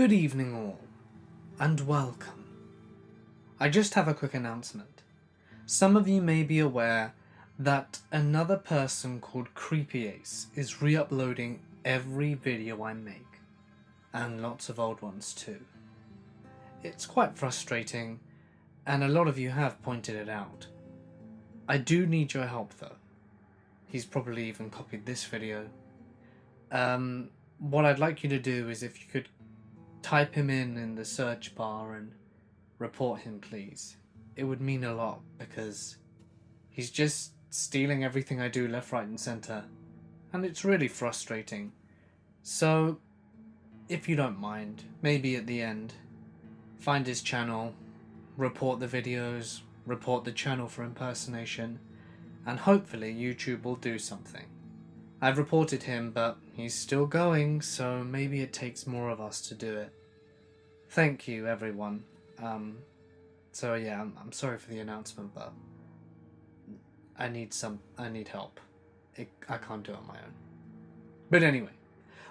Good evening all, and welcome. I just have a quick announcement. Some of you may be aware that another person called Creepy Ace is re-uploading every video I make, and lots of old ones too. It's quite frustrating, and a lot of you have pointed it out. I do need your help though. He's probably even copied this video. What I'd like you to do is if you could type him in the search bar and report him, please. It would mean a lot because he's just stealing everything I do left, right and center, and it's really frustrating. So if you don't mind, maybe at the end, find his channel, report the videos, report the channel for impersonation, and hopefully YouTube will do something. I've reported him, but he's still going, so maybe it takes more of us to do it. Thank you, everyone. So yeah, I'm sorry for the announcement, but I need help. I can't do it on my own. But anyway,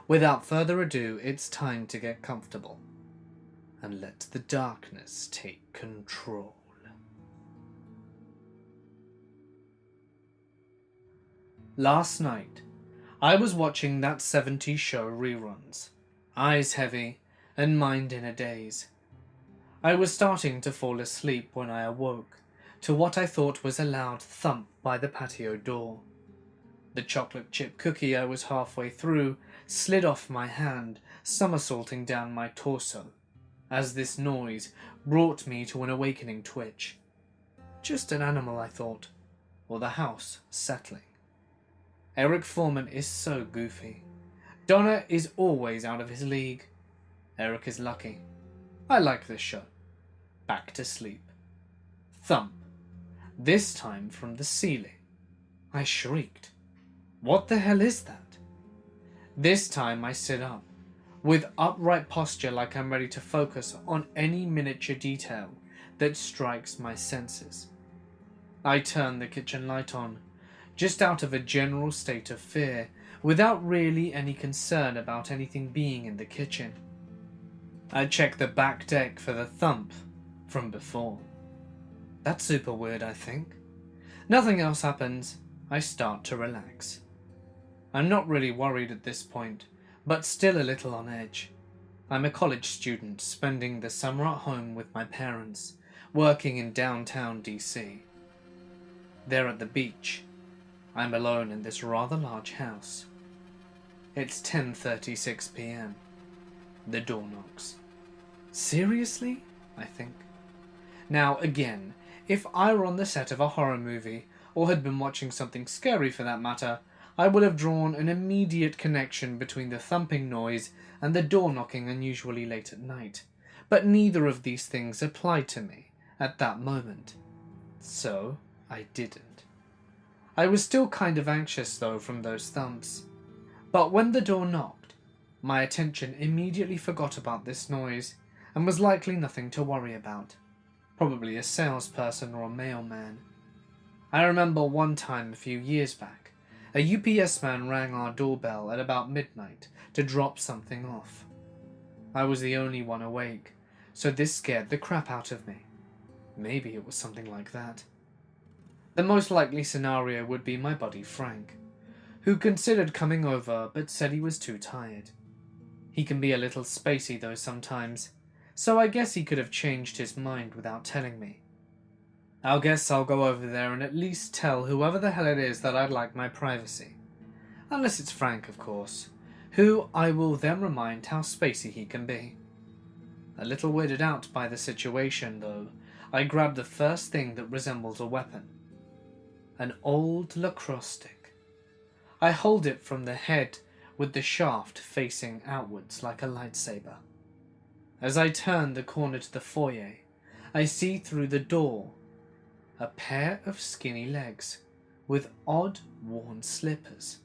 without further ado, it's time to get comfortable and let the darkness take control. Last night, I was watching that 70s show reruns, eyes heavy and mind in a daze. I was starting to fall asleep when I awoke to what I thought was a loud thump by the patio door. The chocolate chip cookie I was halfway through slid off my hand, somersaulting down my torso, as this noise brought me to an awakening twitch. Just an animal, I thought, or the house settling. Eric Foreman is so goofy. Donna is always out of his league. Eric is lucky. I like this show. Back to sleep. Thump. This time from the ceiling. I shrieked. What the hell is that? This time I sit up, with upright posture like I'm ready to focus on any miniature detail that strikes my senses. I turn the kitchen light on, just out of a general state of fear, without really any concern about anything being in the kitchen. I check the back deck for the thump from before. That's super weird, I think. Nothing else happens. I start to relax. I'm not really worried at this point, but still a little on edge. I'm a college student spending the summer at home with my parents, working in downtown DC. They're at the beach. I'm alone in this rather large house. It's 10:36 p.m. The door knocks. Seriously? I think. Now, again, if I were on the set of a horror movie, or had been watching something scary for that matter, I would have drawn an immediate connection between the thumping noise and the door knocking unusually late at night. But neither of these things applied to me at that moment. So, I didn't. I was still kind of anxious though from those thumps. But when the door knocked, my attention immediately forgot about this noise and was likely nothing to worry about. Probably a salesperson or a mailman. I remember one time a few years back, a UPS man rang our doorbell at about midnight to drop something off. I was the only one awake, so this scared the crap out of me. Maybe it was something like that. The most likely scenario would be my buddy Frank, who considered coming over but said he was too tired. He can be a little spacey though sometimes, so I guess he could have changed his mind without telling me. I guess I'll go over there and at least tell whoever the hell it is that I'd like my privacy. Unless it's Frank, of course, who I will then remind how spacey he can be. A little weirded out by the situation though, I grab the first thing that resembles a weapon. An old lacrosse stick. I hold it from the head with the shaft facing outwards like a lightsaber. As I turn the corner to the foyer, I see through the door a pair of skinny legs with odd worn slippers.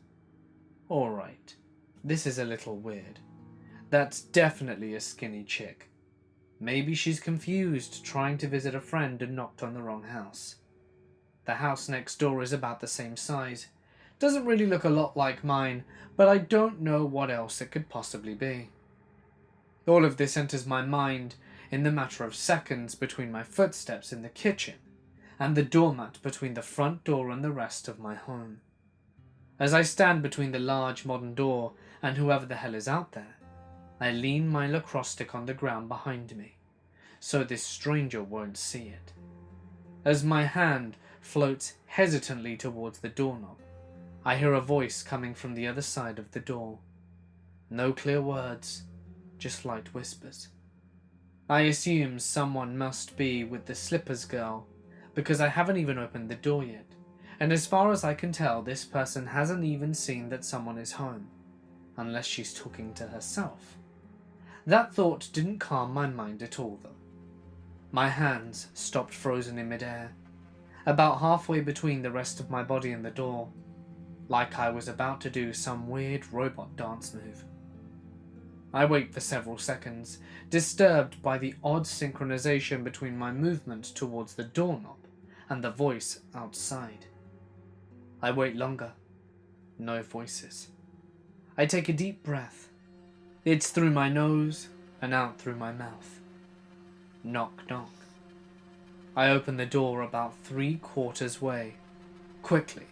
Alright, this is a little weird. That's definitely a skinny chick. Maybe she's confused trying to visit a friend and knocked on the wrong house. The house next door is about the same size. Doesn't really look a lot like mine, but I don't know what else it could possibly be. All of this enters my mind in the matter of seconds between my footsteps in the kitchen and the doormat between the front door and the rest of my home. As I stand between the large modern door and whoever the hell is out there, I lean my lacrosse stick on the ground behind me, so this stranger won't see it. As my hand floats hesitantly towards the doorknob, I hear a voice coming from the other side of the door. No clear words, just light whispers. I assume someone must be with the slippers girl, because I haven't even opened the door yet, and as far as I can tell, this person hasn't even seen that someone is home, unless she's talking to herself. That thought didn't calm my mind at all, though. My hands stopped frozen in midair, about halfway between the rest of my body and the door, like I was about to do some weird robot dance move. I wait for several seconds, disturbed by the odd synchronization between my movement towards the doorknob and the voice outside. I wait longer. No voices. I take a deep breath. It's through my nose and out through my mouth. Knock, knock. I open the door about 3/4 way, quickly,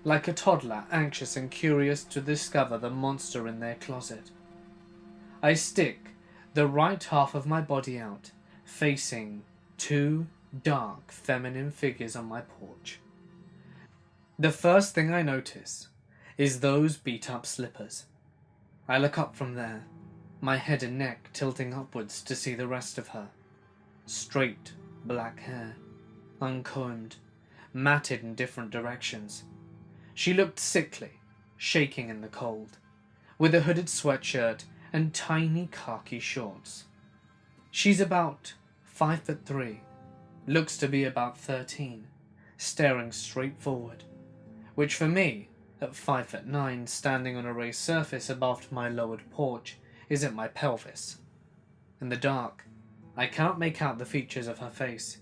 like a toddler anxious and curious to discover the monster in their closet. I stick the right half of my body out, facing 2 dark feminine figures on my porch. The first thing I notice is those beat-up slippers. I look up from there, my head and neck tilting upwards to see the rest of her. Straight black hair, uncombed, matted in different directions. She looked sickly, shaking in the cold, with a hooded sweatshirt and tiny khaki shorts. She's about 5'3", looks to be about 13, staring straight forward, which for me, at 5'9", standing on a raised surface above my lowered porch, is at my pelvis. In the dark, I cannot make out the features of her face,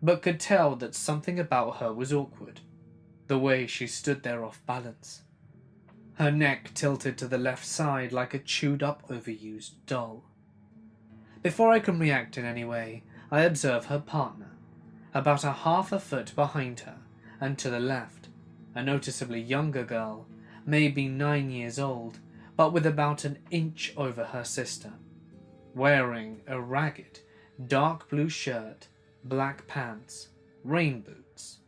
but could tell that something about her was awkward, the way she stood there off balance. Her neck tilted to the left side like a chewed-up, overused doll. Before I can react in any way, I observe her partner, about a half a foot behind her, and to the left, a noticeably younger girl, maybe 9 years old, but with about an inch over her sister, wearing a ragged, dark blue shirt, black pants, rain boots.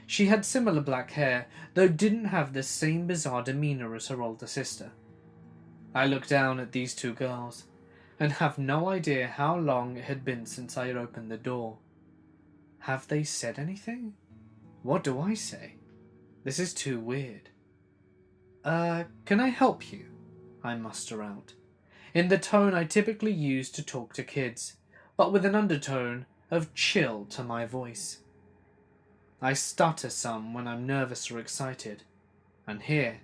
She had similar black hair, though didn't have the same bizarre demeanor as her older sister. I look down at these 2 girls, and have no idea how long it had been since I had opened the door. Have they said anything? What do I say? This is too weird. Can I help you? I muster out, in the tone I typically use to talk to kids, but with an undertone of chill to my voice. I stutter some when I'm nervous or excited, and here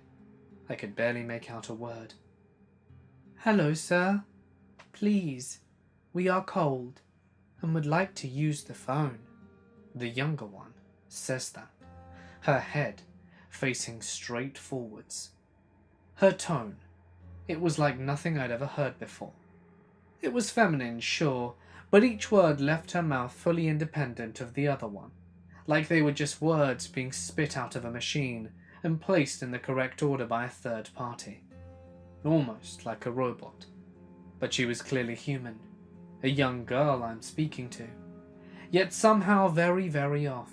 I could barely make out a word. Hello, sir. Please, we are cold and would like to use the phone. The younger one says that, her head facing straight forwards. Her tone, it was like nothing I'd ever heard before. It was feminine, sure, but each word left her mouth fully independent of the other one, like they were just words being spit out of a machine and placed in the correct order by a third party. Almost like a robot. But she was clearly human, a young girl I'm speaking to, yet somehow very, very off.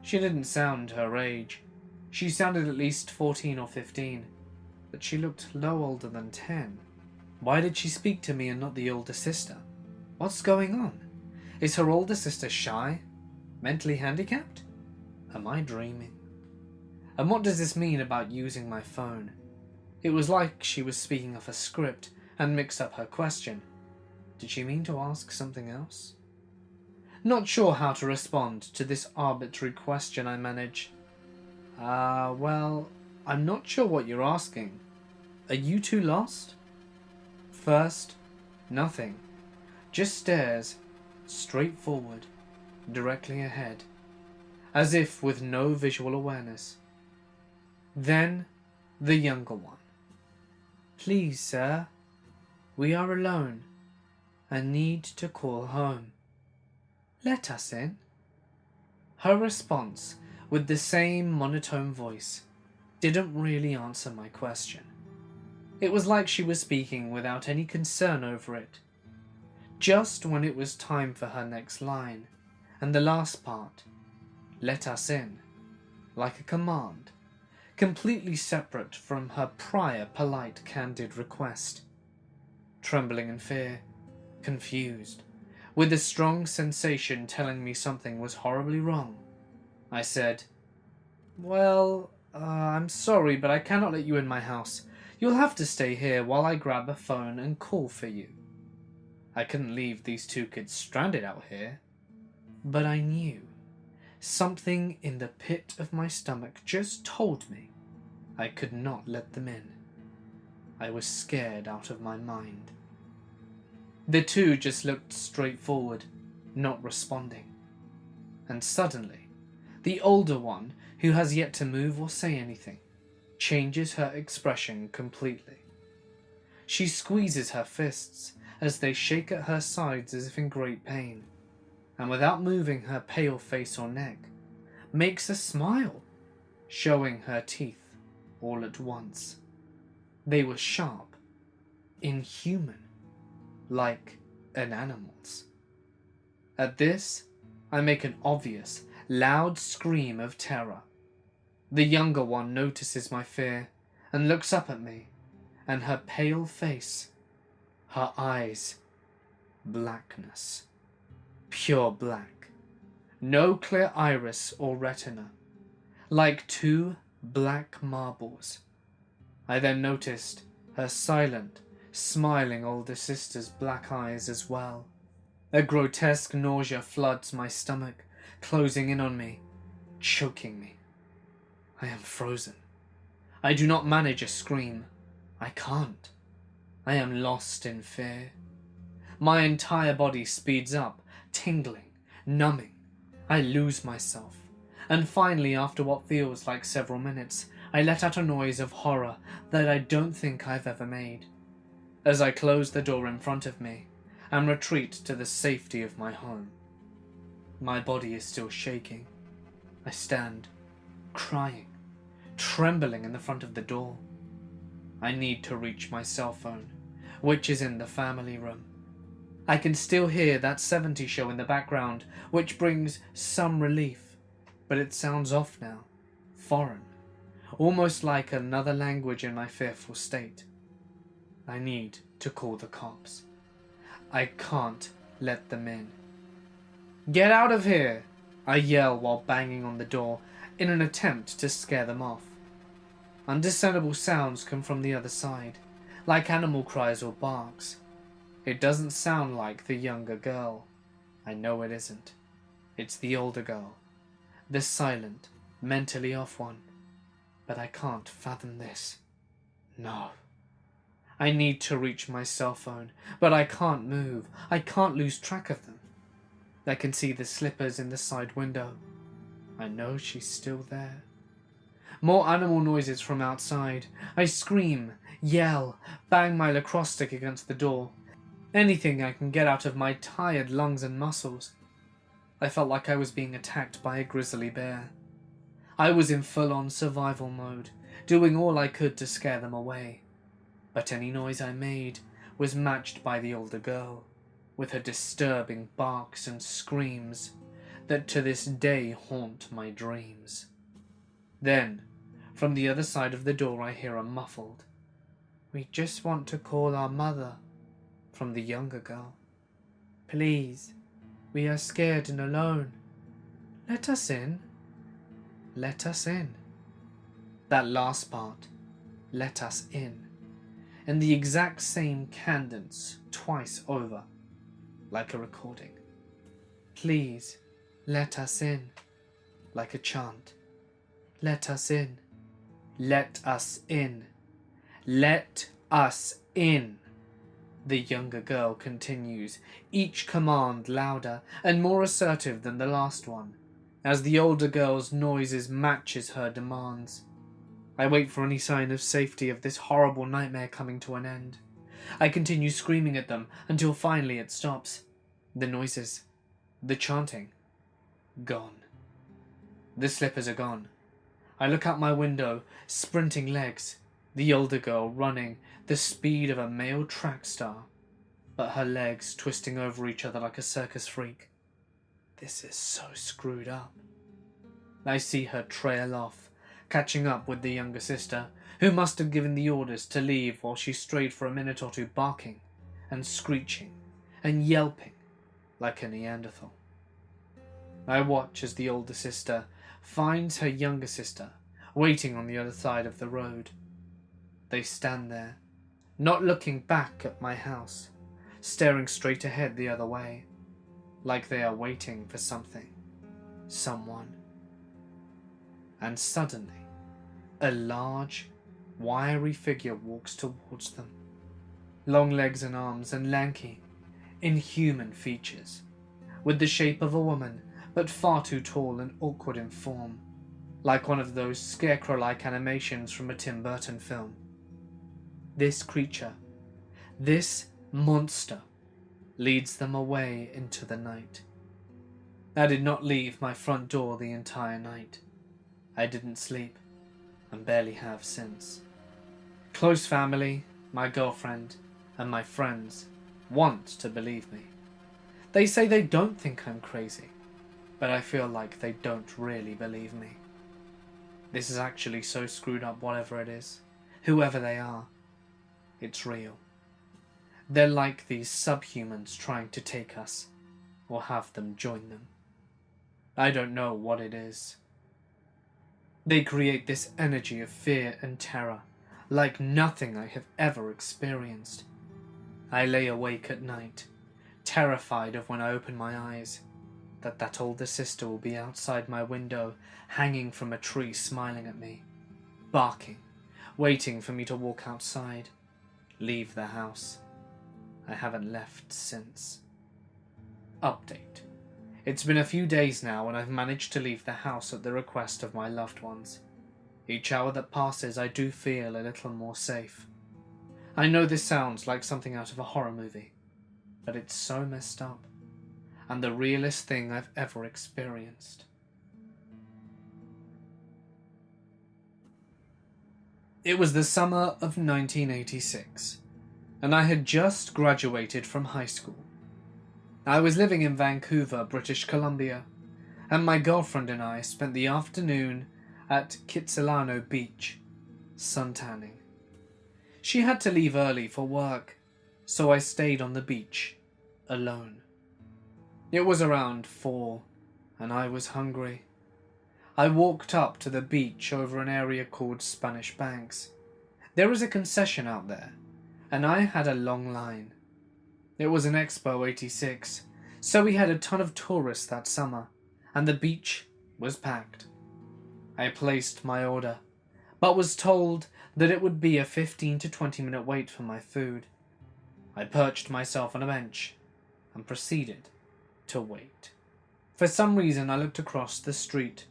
She didn't sound her age. She sounded at least 14 or 15, but she looked no older than 10. Why did she speak to me and not the older sister? What's going on? Is her older sister shy? Mentally handicapped? Am I dreaming? And what does this mean about using my phone? It was like she was speaking off a script and mixed up her question. Did she mean to ask something else? Not sure how to respond to this arbitrary question, I manage. Well, I'm not sure what you're asking. Are you 2 lost? First, nothing. Just stares, straight forward, directly ahead, as if with no visual awareness. Then, the younger one. Please, sir. We are alone and need to call home. Let us in." Her response, with the same monotone voice, didn't really answer my question. It was like she was speaking without any concern over it. Just when it was time for her next line, and the last part, "Let us in," like a command, completely separate from her prior polite, candid request. Trembling in fear, confused, with a strong sensation telling me something was horribly wrong, I said, "Well, I'm sorry, but I cannot let you in my house. You'll have to stay here while I grab a phone and call for you." I couldn't leave these two kids stranded out here. But I knew. Something in the pit of my stomach just told me I could not let them in. I was scared out of my mind. The two just looked straight forward, not responding. And suddenly, the older one, who has yet to move or say anything, changes her expression completely. She squeezes her fists as they shake at her sides as if in great pain, and without moving her pale face or neck, makes a smile, showing her teeth all at once. They were sharp, inhuman, like an animal's. At this, I make an obvious, loud scream of terror. The younger one notices my fear and looks up at me, and her pale face, her eyes, blackness. Pure black. No clear iris or retina. Like two black marbles. I then noticed her silent, smiling older sister's black eyes as well. A grotesque nausea floods my stomach, closing in on me, choking me. I am frozen. I do not manage a scream. I can't. I am lost in fear. My entire body speeds up, tingling, numbing. I lose myself. And finally, after what feels like several minutes, I let out a noise of horror that I don't think I've ever made. As I close the door in front of me and retreat to the safety of my home. My body is still shaking. I stand, crying, trembling in the front of the door. I need to reach my cell phone, which is in the family room. I can still hear that 70s show in the background, which brings some relief, but it sounds off now, foreign, almost like another language in my fearful state. I need to call the cops. I can't let them in. "Get out of here!" I yell while banging on the door in an attempt to scare them off. Undiscernible sounds come from the other side, like animal cries or barks. It doesn't sound like the younger girl. I know it isn't. It's the older girl, the silent, mentally off one. But I can't fathom this. No. I need to reach my cell phone, but I can't move. I can't lose track of them. I can see the slippers in the side window. I know she's still there. More animal noises from outside. I scream, yell, bang my lacrosse stick against the door. Anything I can get out of my tired lungs and muscles. I felt like I was being attacked by a grizzly bear. I was in full-on survival mode, doing all I could to scare them away. But any noise I made was matched by the older girl, with her disturbing barks and screams that to this day haunt my dreams. Then, from the other side of the door I hear a muffled, "We just want to call our mother," from the younger girl. "Please, we are scared and alone. Let us in. Let us in." That last part, "let us in," in the exact same cadence twice over, like a recording. "Please, let us in," like a chant. "Let us in. Let us in. Let us in." The younger girl continues, each command louder and more assertive than the last one, as the older girl's noises matches her demands. I wait for any sign of safety of this horrible nightmare coming to an end, I continue screaming at them until finally it stops. The noises, the chanting, gone. The slippers are gone. I look out my window, sprinting legs, the older girl running the speed of a male track star, but her legs twisting over each other like a circus freak. This is so screwed up. I see her trail off, catching up with the younger sister, who must have given the orders to leave while she strayed for a minute or two barking and screeching and yelping like a Neanderthal. I watch as the older sister finds her younger sister waiting on the other side of the road. They stand there, not looking back at my house, staring straight ahead the other way, like they are waiting for something, someone. And suddenly, a large, wiry figure walks towards them. Long legs and arms and lanky, inhuman features, with the shape of a woman, but far too tall and awkward in form, like one of those scarecrow-like animations from a Tim Burton film. This creature, this monster, leads them away into the night. I did not leave my front door the entire night. I didn't sleep, and barely have since. Close family, my girlfriend, and my friends want to believe me. They say they don't think I'm crazy, but I feel like they don't really believe me. This is actually so screwed up, whatever it is, whoever they are. It's real. They're like these subhumans trying to take us, or have them join them. I don't know what it is. They create this energy of fear and terror, like nothing I have ever experienced. I lay awake at night, terrified of when I open my eyes, that older sister will be outside my window, hanging from a tree smiling at me, barking, waiting for me to walk outside, leave the house. I haven't left since. Update. It's been a few days now and I've managed to leave the house at the request of my loved ones. Each hour that passes I do feel a little more safe. I know this sounds like something out of a horror movie, but it's so messed up, and the realest thing I've ever experienced. It was the summer of 1986, and I had just graduated from high school. I was living in Vancouver, British Columbia, and my girlfriend and I spent the afternoon at Kitsilano Beach, suntanning. She had to leave early for work, so I stayed on the beach, alone. It was around 4, and I was hungry. I walked up to the beach over an area called Spanish Banks. There is a concession out there, and I had a long line. It was an Expo 86, so we had a ton of tourists that summer, and the beach was packed. I placed my order, but was told that it would be a 15 to 20 minute wait for my food. I perched myself on a bench and proceeded to wait. For some reason I looked across the street.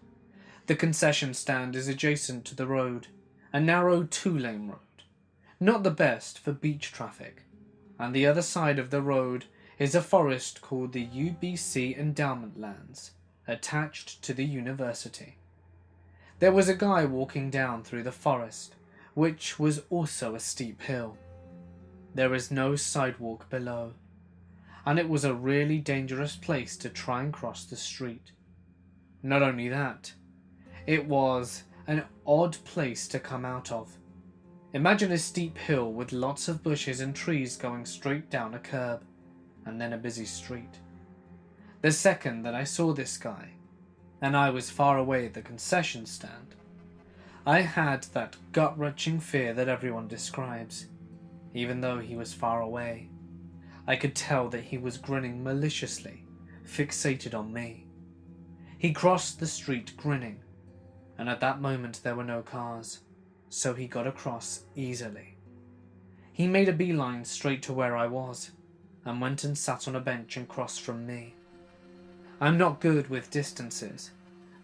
The concession stand is adjacent to the road, a narrow 2-lane road, not the best for beach traffic, and the other side of the road is a forest called the UBC Endowment Lands, attached to the university. There was a guy walking down through the forest, which was also a steep hill. There is no sidewalk below, and it was a really dangerous place to try and cross the street. Not only that, it was an odd place to come out of. Imagine a steep hill with lots of bushes and trees going straight down a curb, and then a busy street. The second that I saw this guy, and I was far away at the concession stand, I had that gut-wrenching fear that everyone describes. Even though he was far away, I could tell that he was grinning maliciously, fixated on me. He crossed the street grinning, and at that moment there were no cars, so he got across easily. He made a beeline straight to where I was, and went and sat on a bench across from me. I'm not good with distances,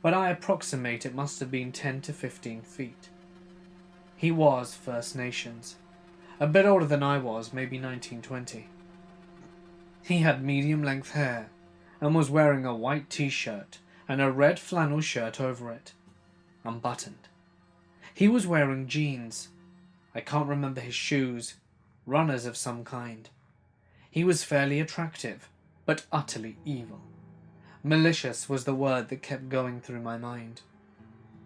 but I approximate it must have been 10 to 15 feet. He was First Nations, a bit older than I was, maybe 1920. He had medium-length hair and was wearing a white t-shirt and a red flannel shirt over it, unbuttoned. He was wearing jeans. I can't remember his shoes, runners of some kind. He was fairly attractive, but utterly evil. Malicious was the word that kept going through my mind.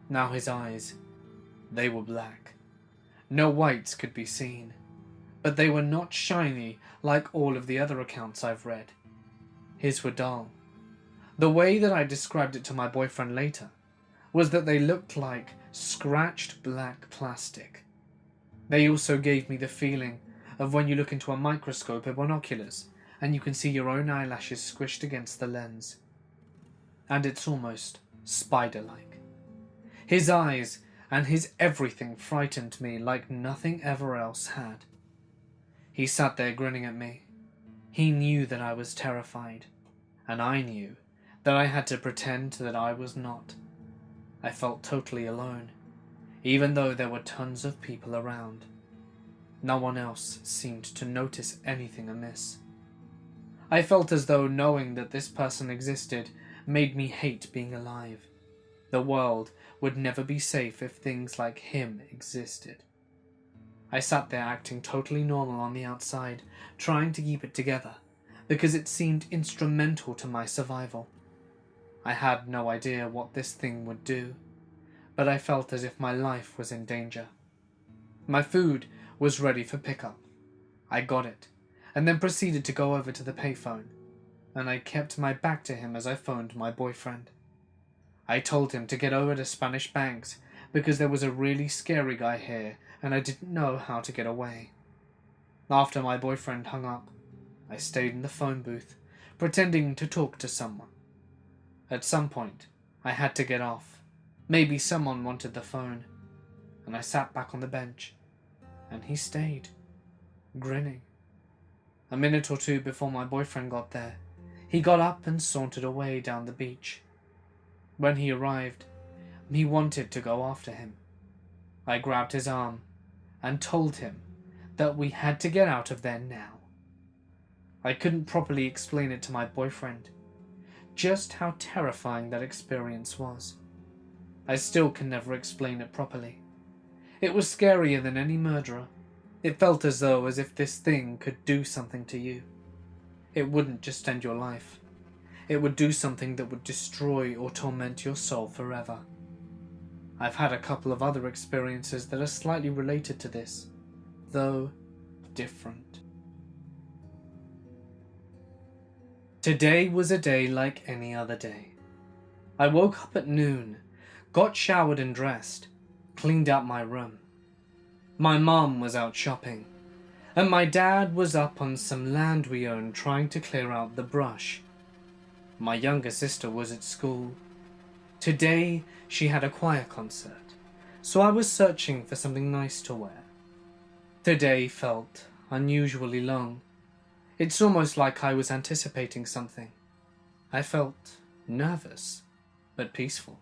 Now his eyes, they were black. No whites could be seen, but they were not shiny like all of the other accounts I've read. His were dull. The way that I described it to my boyfriend later was that they looked like scratched black plastic. They also gave me the feeling of when you look into a microscope or binoculars and you can see your own eyelashes squished against the lens. And it's almost spider-like. His eyes and his everything frightened me like nothing ever else had. He sat there grinning at me. He knew that I was terrified, and I knew that I had to pretend that I was not. I felt totally alone, even though there were tons of people around. No one else seemed to notice anything amiss. I felt as though knowing that this person existed made me hate being alive. The world would never be safe if things like him existed. I sat there acting totally normal on the outside, trying to keep it together, because it seemed instrumental to my survival. I had no idea what this thing would do, but I felt as if my life was in danger. My food was ready for pickup. I got it, and then proceeded to go over to the payphone, and I kept my back to him as I phoned my boyfriend. I told him to get over to Spanish Banks because there was a really scary guy here and I didn't know how to get away. After my boyfriend hung up, I stayed in the phone booth, pretending to talk to someone. At some point, I had to get off. Maybe someone wanted the phone, and I sat back on the bench, and he stayed, grinning. A minute or two before my boyfriend got there, he got up and sauntered away down the beach. When he arrived, he wanted to go after him. I grabbed his arm and told him that we had to get out of there now. I couldn't properly explain it to my boyfriend, just how terrifying that experience was. I still can never explain it properly. It was scarier than any murderer. It felt as if this thing could do something to you. It wouldn't just end your life. It would do something that would destroy or torment your soul forever. I've had a couple of other experiences that are slightly related to this, though different. Today was a day like any other day. I woke up at noon, got showered and dressed, cleaned out my room. My mom was out shopping, and my dad was up on some land we owned trying to clear out the brush. My younger sister was at school. Today she had a choir concert, so I was searching for something nice to wear. The day felt unusually long. It's almost like I was anticipating something. I felt nervous, but peaceful.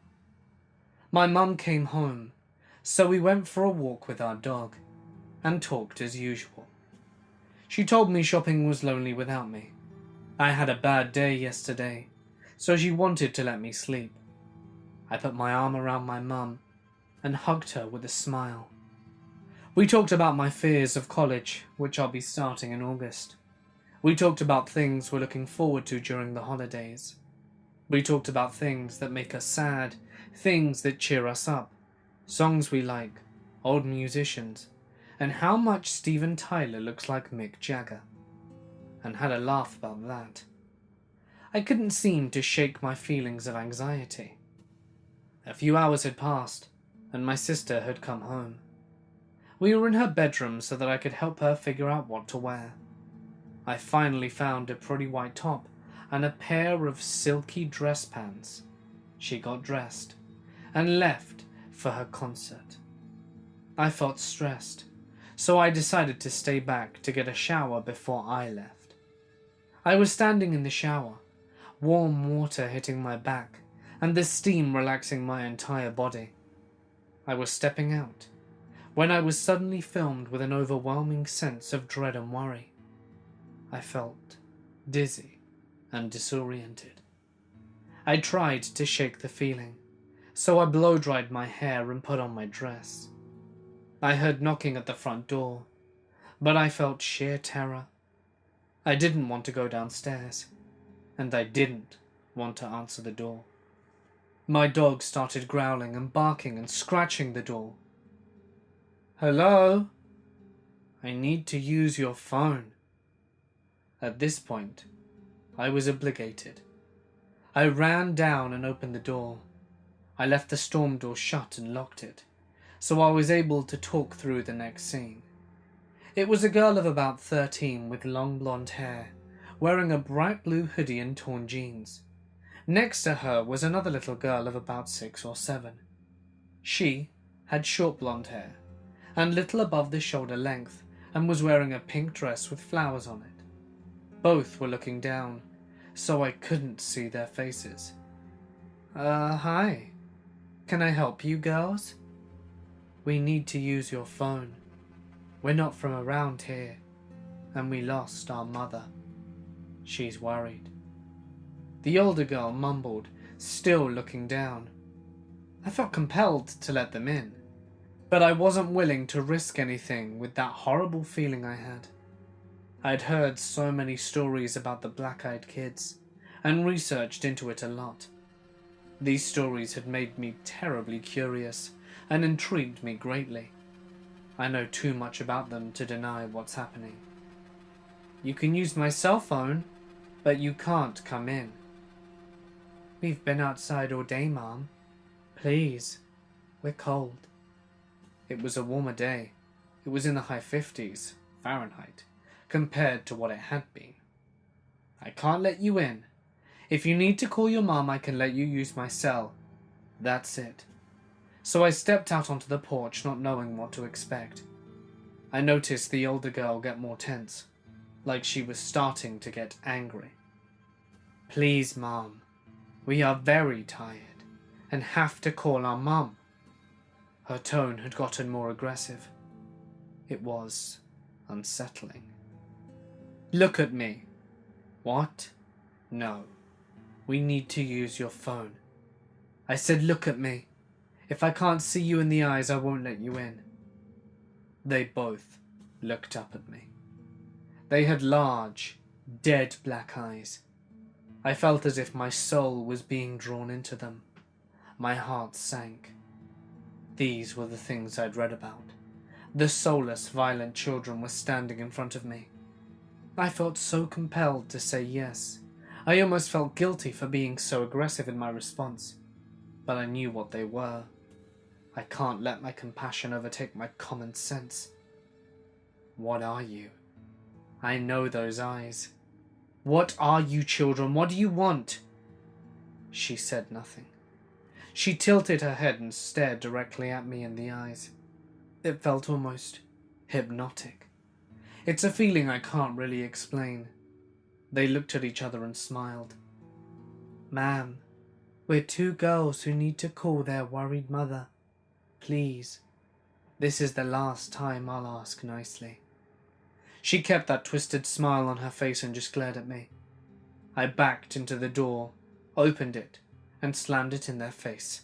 My mum came home, so we went for a walk with our dog, and talked as usual. She told me shopping was lonely without me. I had a bad day yesterday, so she wanted to let me sleep. I put my arm around my mum and hugged her with a smile. We talked about my fears of college, which I'll be starting in August. We talked about things we're looking forward to during the holidays. We talked about things that make us sad, things that cheer us up, songs we like, old musicians, and how much Steven Tyler looks like Mick Jagger, and had a laugh about that. I couldn't seem to shake my feelings of anxiety. A few hours had passed, and my sister had come home. We were in her bedroom so that I could help her figure out what to wear. I finally found a pretty white top and a pair of silky dress pants. She got dressed and left for her concert. I felt stressed, so I decided to stay back to get a shower before I left. I was standing in the shower, warm water hitting my back and the steam relaxing my entire body. I was stepping out when I was suddenly filled with an overwhelming sense of dread and worry. I felt dizzy and disoriented. I tried to shake the feeling, so I blow-dried my hair and put on my dress. I heard knocking at the front door, but I felt sheer terror. I didn't want to go downstairs, and I didn't want to answer the door. My dog started growling and barking and scratching the door. "Hello? I need to use your phone." At this point, I was obligated. I ran down and opened the door. I left the storm door shut and locked it, so I was able to talk through the next scene. It was a girl of about 13 with long blonde hair, wearing a bright blue hoodie and torn jeans. Next to her was another little girl of about 6 or 7. She had short blonde hair, and little above the shoulder length, and was wearing a pink dress with flowers on it. Both were looking down, so I couldn't see their faces. Hi. Can I help you girls? We need to use your phone. We're not from around here, and we lost our mother. She's worried." The older girl mumbled, still looking down. I felt compelled to let them in, but I wasn't willing to risk anything with that horrible feeling I had. I'd heard so many stories about the black-eyed kids, and researched into it a lot. These stories had made me terribly curious, and intrigued me greatly. I know too much about them to deny what's happening. "You can use my cell phone, but you can't come in." "We've been outside all day, Mom. Please, we're cold." It was a warmer day. It was in the high 50s Fahrenheit, compared to what it had been. "I can't let you in. If you need to call your mom, I can let you use my cell. That's it." So I stepped out onto the porch, not knowing what to expect. I noticed the older girl get more tense, like she was starting to get angry. "Please, Mom. We are very tired and have to call our mum." Her tone had gotten more aggressive. It was unsettling. "Look at me." "What?" "No. We need to use your phone." I said, "Look at me. If I can't see you in the eyes, I won't let you in." They both looked up at me. They had large, dead black eyes. I felt as if my soul was being drawn into them. My heart sank. These were the things I'd read about. The soulless, violent children were standing in front of me. I felt so compelled to say yes. I almost felt guilty for being so aggressive in my response, but I knew what they were. I can't let my compassion overtake my common sense. "What are you?" I know those eyes. "What are you, children? What do you want?" She said nothing. She tilted her head and stared directly at me in the eyes. It felt almost hypnotic. It's a feeling I can't really explain. They looked at each other and smiled. "Ma'am, we're 2 girls who need to call their worried mother. Please, this is the last time I'll ask nicely." She kept that twisted smile on her face and just glared at me. I backed into the door, opened it, and slammed it in their face.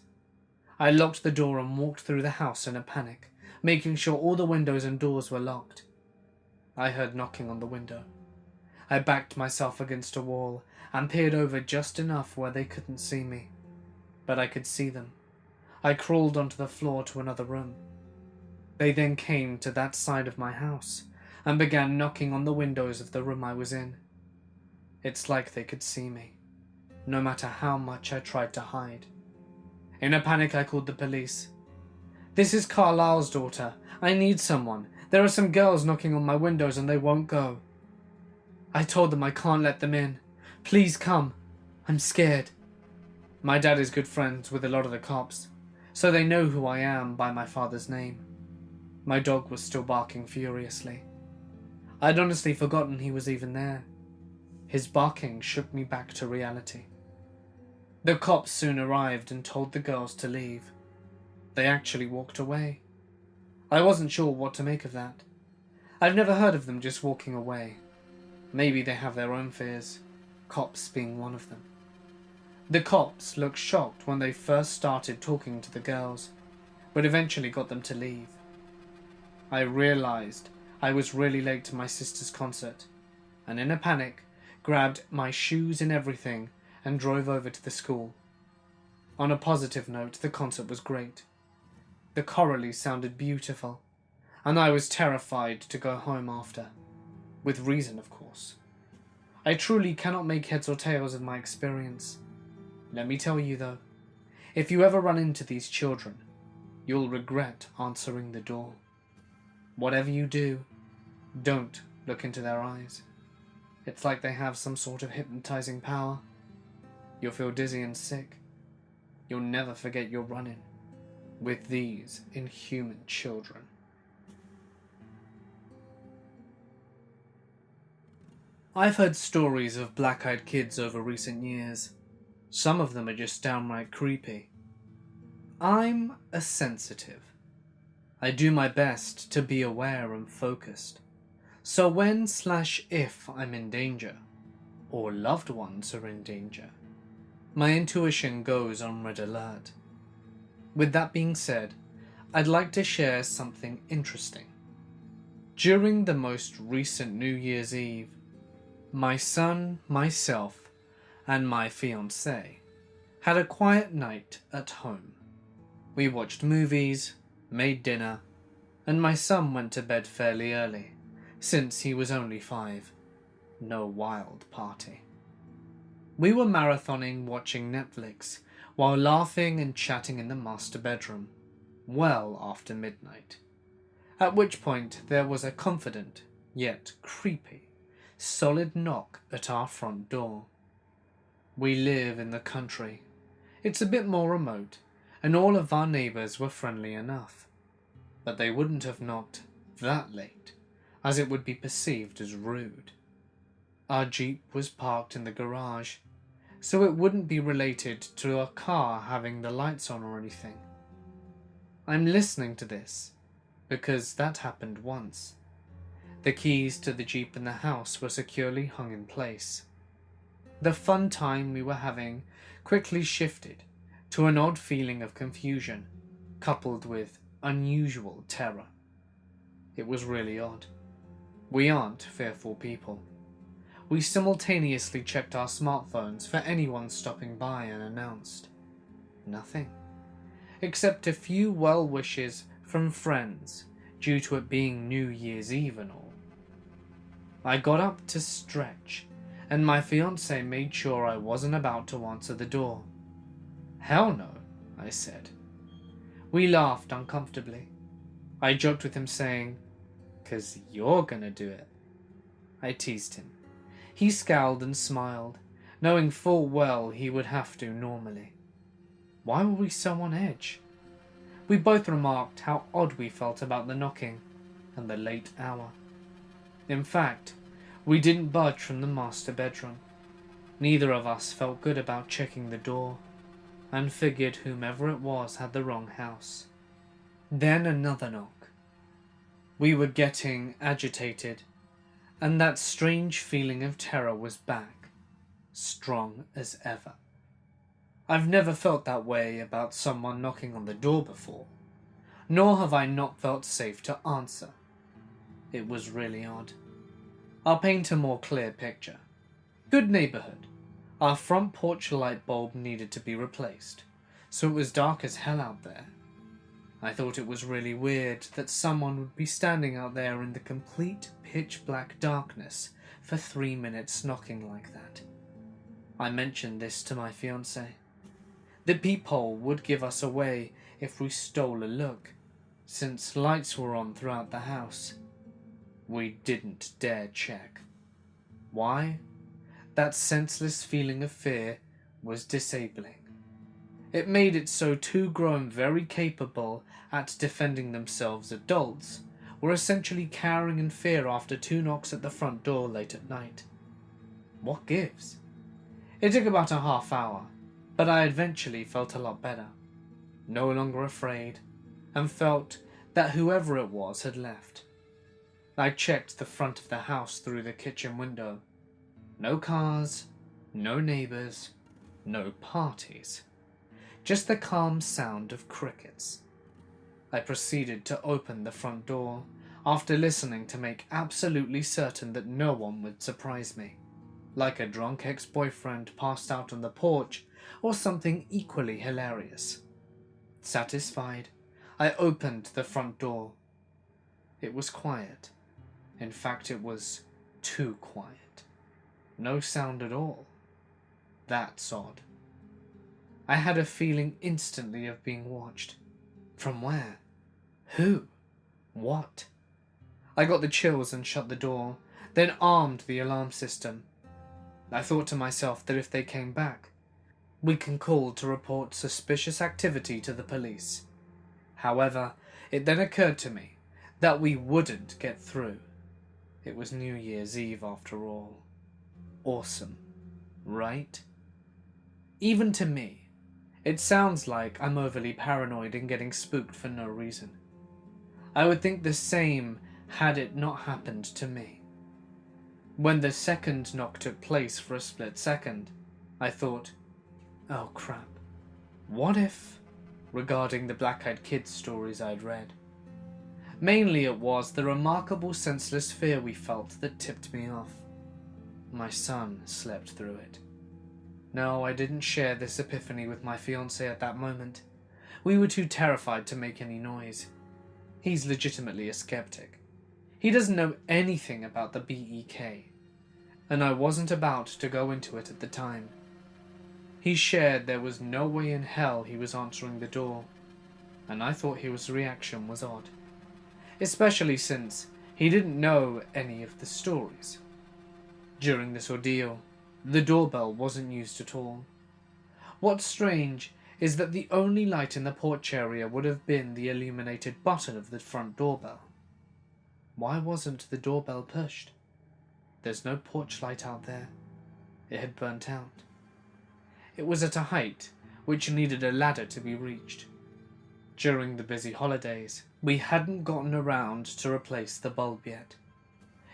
I locked the door and walked through the house in a panic, making sure all the windows and doors were locked. I heard knocking on the window. I backed myself against a wall and peered over just enough where they couldn't see me, but I could see them. I crawled onto the floor to another room. They then came to that side of my house and began knocking on the windows of the room I was in. It's like they could see me, no matter how much I tried to hide. In a panic, I called the police. "This is Carlisle's daughter. I need someone. There are some girls knocking on my windows and they won't go." I told them I can't let them in. "Please come. I'm scared." My dad is good friends with a lot of the cops, so they know who I am by my father's name. My dog was still barking furiously. I'd honestly forgotten he was even there. His barking shook me back to reality. The cops soon arrived and told the girls to leave. They actually walked away. I wasn't sure what to make of that. I've never heard of them just walking away. Maybe they have their own fears, cops being one of them. The cops looked shocked when they first started talking to the girls, but eventually got them to leave. I realized I was really late to my sister's concert, and in a panic, grabbed my shoes and everything and drove over to the school. On a positive note, the concert was great. The chorale sounded beautiful, and I was terrified to go home after. With reason, of course. I truly cannot make heads or tails of my experience. Let me tell you though, if you ever run into these children, you'll regret answering the door. Whatever you do, don't look into their eyes. It's like they have some sort of hypnotizing power. You'll feel dizzy and sick. You'll never forget your run-in with these inhuman children. I've heard stories of black-eyed kids over recent years. Some of them are just downright creepy. I'm a sensitive. I do my best to be aware and focused. So when/if I'm in danger, or loved ones are in danger, my intuition goes on red alert. With that being said, I'd like to share something interesting. During the most recent New Year's Eve, my son, myself, and my fiancée had a quiet night at home. We watched movies, made dinner, and my son went to bed fairly early, since he was only 5. No wild party. We were marathoning watching Netflix while laughing and chatting in the master bedroom, well after midnight. At which point there was a confident, yet creepy, solid knock at our front door. We live in the country. It's a bit more remote, and all of our neighbours were friendly enough. But they wouldn't have knocked that late, as it would be perceived as rude. Our Jeep was parked in the garage, so it wouldn't be related to a car having the lights on or anything. I'm listening to this because that happened once. The keys to the Jeep in the house were securely hung in place. The fun time we were having quickly shifted to an odd feeling of confusion, coupled with unusual terror. It was really odd. We aren't fearful people. We simultaneously checked our smartphones for anyone stopping by and announced nothing, except a few well wishes from friends due to it being New Year's Eve and all. I got up to stretch, and my fiancé made sure I wasn't about to answer the door. "Hell no," I said. We laughed uncomfortably. I joked with him saying, "'Cause you're gonna do it." I teased him. He scowled and smiled, knowing full well he would have to normally. Why were we so on edge? We both remarked how odd we felt about the knocking and the late hour. In fact, we didn't budge from the master bedroom. Neither of us felt good about checking the door, and figured whomever it was had the wrong house. Then another knock. We were getting agitated, and that strange feeling of terror was back, strong as ever. I've never felt that way about someone knocking on the door before, nor have I not felt safe to answer. It was really odd. I'll paint a more clear picture. Good neighborhood. Our front porch light bulb needed to be replaced, so it was dark as hell out there. I thought it was really weird that someone would be standing out there in the complete pitch-black darkness for 3 minutes knocking like that. I mentioned this to my fiancé. The peephole would give us away if we stole a look, since lights were on throughout the house. We didn't dare check. Why? That senseless feeling of fear was disabling. It made it so two grown, very capable at defending themselves adults were essentially cowering in fear after 2 knocks at the front door late at night. What gives? It took about a half hour, but I eventually felt a lot better, no longer afraid, and felt that whoever it was had left. I checked the front of the house through the kitchen window. No cars, no neighbours, no parties. Just the calm sound of crickets. I proceeded to open the front door after listening to make absolutely certain that no one would surprise me, like a drunk ex-boyfriend passed out on the porch or something equally hilarious. Satisfied, I opened the front door. It was quiet. In fact, it was too quiet. No sound at all. That's odd. I had a feeling instantly of being watched. From where? Who? What? I got the chills and shut the door, then armed the alarm system. I thought to myself that if they came back, we can call to report suspicious activity to the police. However, it then occurred to me that we wouldn't get through. It was New Year's Eve after all. Awesome, right? Even to me, it sounds like I'm overly paranoid and getting spooked for no reason. I would think the same had it not happened to me. When the second knock took place for a split second, I thought, oh crap, what if? Regarding the black-eyed kids stories I'd read. Mainly it was the remarkable senseless fear we felt that tipped me off. My son slept through it. No, I didn't share this epiphany with my fiancé at that moment. We were too terrified to make any noise. He's legitimately a skeptic. He doesn't know anything about the BEK, and I wasn't about to go into it at the time. He shared there was no way in hell he was answering the door, and I thought his reaction was odd, especially since he didn't know any of the stories. During this ordeal, the doorbell wasn't used at all. What's strange is that the only light in the porch area would have been the illuminated button of the front doorbell. Why wasn't the doorbell pushed? There's no porch light out there. It had burnt out. It was at a height which needed a ladder to be reached. During the busy holidays, we hadn't gotten around to replace the bulb yet.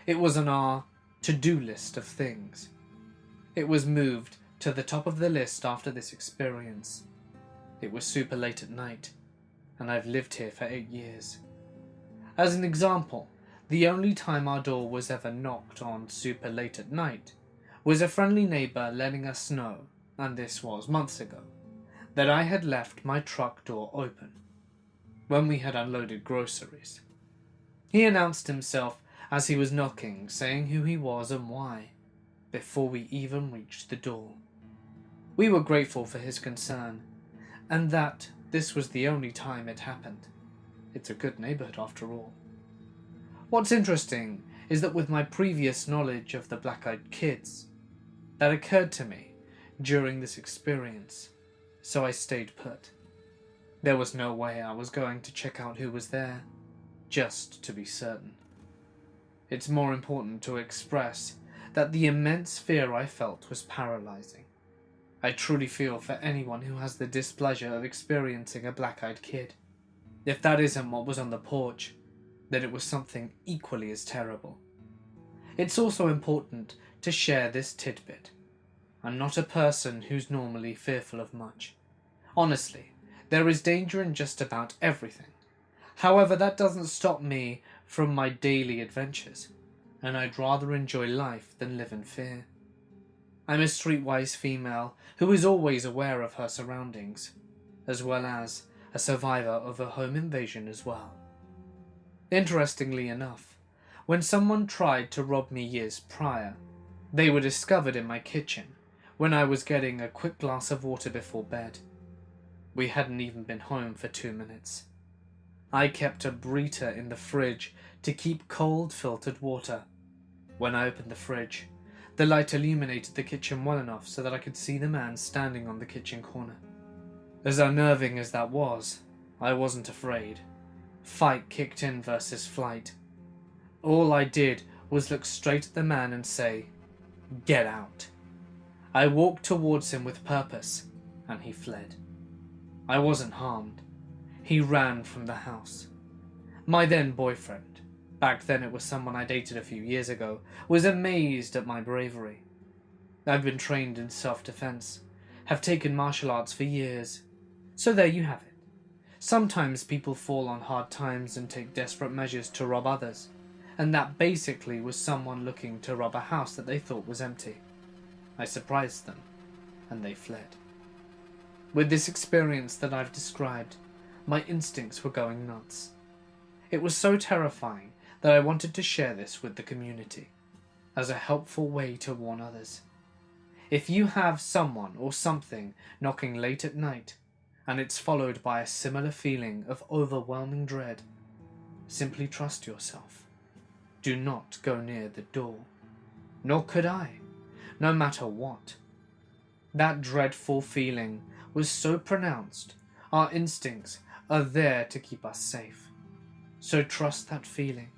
It was on our to-do list of things. It was moved to the top of the list after this experience. It was super late at night, and I've lived here for 8 years. As an example, the only time our door was ever knocked on super late at night was a friendly neighbour letting us know, and this was months ago, that I had left my truck door open when we had unloaded groceries. He announced himself as he was knocking, saying who he was and why, before we even reached the door. We were grateful for his concern, and that this was the only time it happened. It's a good neighbourhood after all. What's interesting is that with my previous knowledge of the black-eyed kids, that occurred to me during this experience, so I stayed put. There was no way I was going to check out who was there, just to be certain. It's more important to express that the immense fear I felt was paralyzing. I truly feel for anyone who has the displeasure of experiencing a black-eyed kid. If that isn't what was on the porch, then it was something equally as terrible. It's also important to share this tidbit. I'm not a person who's normally fearful of much. Honestly, there is danger in just about everything. However, that doesn't stop me from my daily adventures, and I'd rather enjoy life than live in fear. I'm a streetwise female who is always aware of her surroundings, as well as a survivor of a home invasion as well. Interestingly enough, when someone tried to rob me years prior, they were discovered in my kitchen when I was getting a quick glass of water before bed. We hadn't even been home for 2 minutes. I kept a Brita in the fridge to keep cold filtered water. When I opened the fridge, the light illuminated the kitchen well enough so that I could see the man standing on the kitchen corner. As unnerving as that was, I wasn't afraid. Fight kicked in versus flight. All I did was look straight at the man and say, "Get out." I walked towards him with purpose, and he fled. I wasn't harmed. He ran from the house. My then boyfriend, back then it was someone I dated a few years ago, was amazed at my bravery. I've been trained in self-defense, have taken martial arts for years. So there you have it. Sometimes people fall on hard times and take desperate measures to rob others, and that basically was someone looking to rob a house that they thought was empty. I surprised them, and they fled. With this experience that I've described, my instincts were going nuts. It was so terrifying that I wanted to share this with the community, as a helpful way to warn others. If you have someone or something knocking late at night, and it's followed by a similar feeling of overwhelming dread, simply trust yourself. Do not go near the door. Nor could I, no matter what. That dreadful feeling was so pronounced, our instincts are there to keep us safe. So trust that feeling.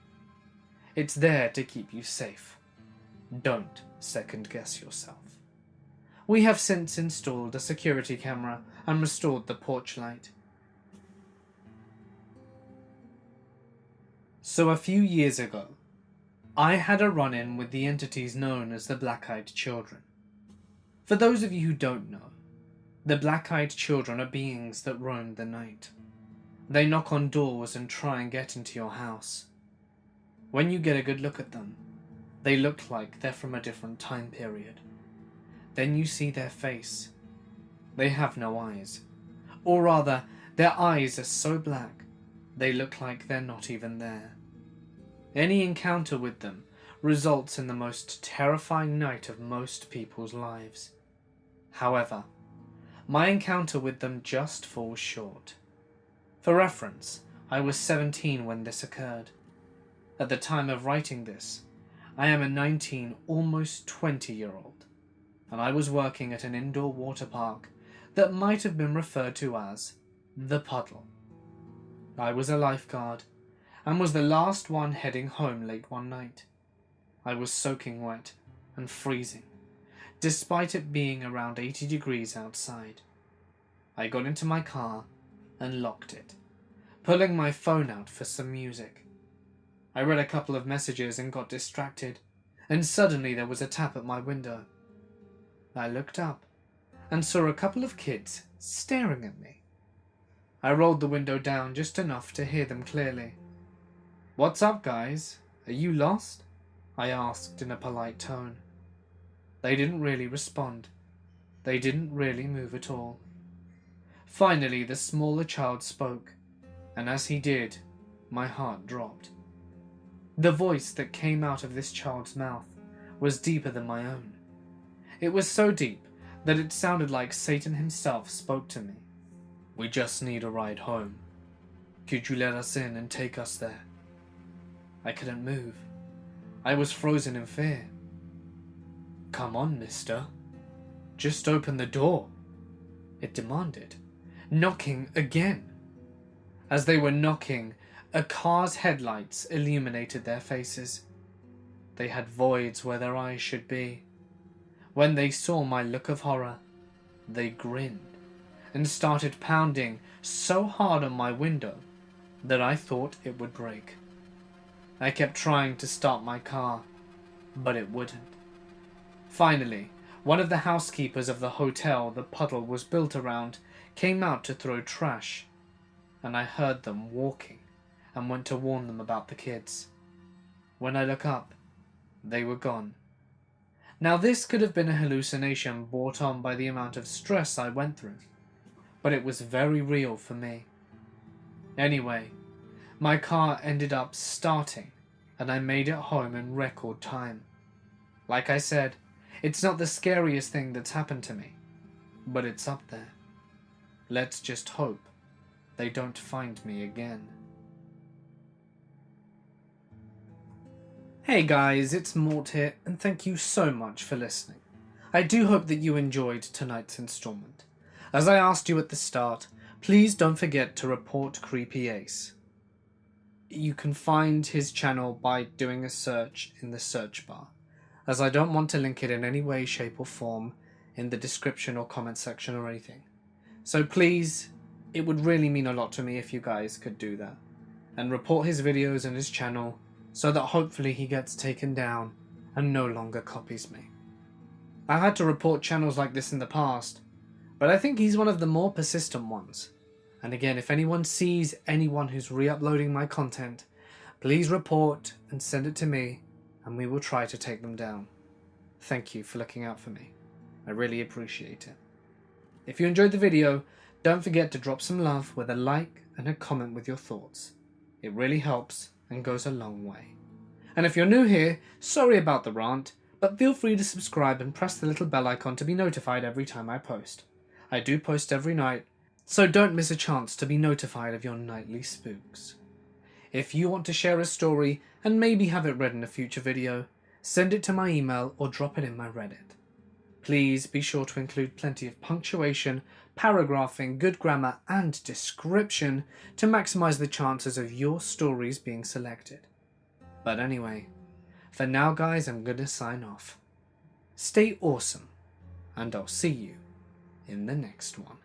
It's there to keep you safe. Don't second guess yourself. We have since installed a security camera and restored the porch light. So a few years ago, I had a run-in with the entities known as the Black-Eyed Children. For those of you who don't know, the Black-Eyed Children are beings that roam the night. They knock on doors and try and get into your house. When you get a good look at them, they look like they're from a different time period. Then you see their face. They have no eyes. Or rather, their eyes are so black, they look like they're not even there. Any encounter with them results in the most terrifying night of most people's lives. However, my encounter with them just falls short. For reference, I was 17 when this occurred. At the time of writing this, I am a 19, almost 20-year-old, and I was working at an indoor water park that might have been referred to as the Puddle. I was a lifeguard, and was the last one heading home late one night. I was soaking wet and freezing, despite it being around 80 degrees outside. I got into my car and locked it, pulling my phone out for some music. I read a couple of messages and got distracted, and suddenly there was a tap at my window. I looked up and saw a couple of kids staring at me. I rolled the window down just enough to hear them clearly. "What's up, guys? Are you lost?" I asked in a polite tone. They didn't really respond. They didn't really move at all. Finally, the smaller child spoke, and as he did, my heart dropped. The voice that came out of this child's mouth was deeper than my own. It was so deep that it sounded like Satan himself spoke to me. "We just need a ride home. Could you let us in and take us there?" I couldn't move. I was frozen in fear. "Come on, mister. Just open the door," it demanded, knocking again. As they were knocking, a car's headlights illuminated their faces. They had voids where their eyes should be. When they saw my look of horror, they grinned and started pounding so hard on my window that I thought it would break. I kept trying to start my car, but it wouldn't. Finally, one of the housekeepers of the hotel the Puddle was built around came out to throw trash, and I heard them walking and went to warn them about the kids. When I look up, they were gone. Now this could have been a hallucination brought on by the amount of stress I went through, but it was very real for me. Anyway, my car ended up starting, and I made it home in record time. Like I said, it's not the scariest thing that's happened to me, but it's up there. Let's just hope they don't find me again. Hey guys, it's Mort here, and thank you so much for listening. I do hope that you enjoyed tonight's installment. As I asked you at the start, please don't forget to report Creepy Ace. You can find his channel by doing a search in the search bar, as I don't want to link it in any way, shape or form in the description or comment section or anything. So please, it would really mean a lot to me if you guys could do that. and report his videos and his channel so that hopefully he gets taken down and no longer copies me. I had to report channels like this in the past, but I think he's one of the more persistent ones. And again, if anyone sees anyone who's re-uploading my content, please report and send it to me, and we will try to take them down. Thank you for looking out for me. I really appreciate it. If you enjoyed the video, don't forget to drop some love with a like and a comment with your thoughts. It really helps and goes a long way. And if you're new here, sorry about the rant, but feel free to subscribe and press the little bell icon to be notified every time I post. I do post every night, so don't miss a chance to be notified of your nightly spooks. If you want to share a story and maybe have it read in a future video, send it to my email or drop it in my Reddit. Please be sure to include plenty of punctuation, paragraphing, good grammar and description to maximize the chances of your stories being selected. But anyway, for now guys, I'm gonna sign off. Stay awesome, and I'll see you in the next one.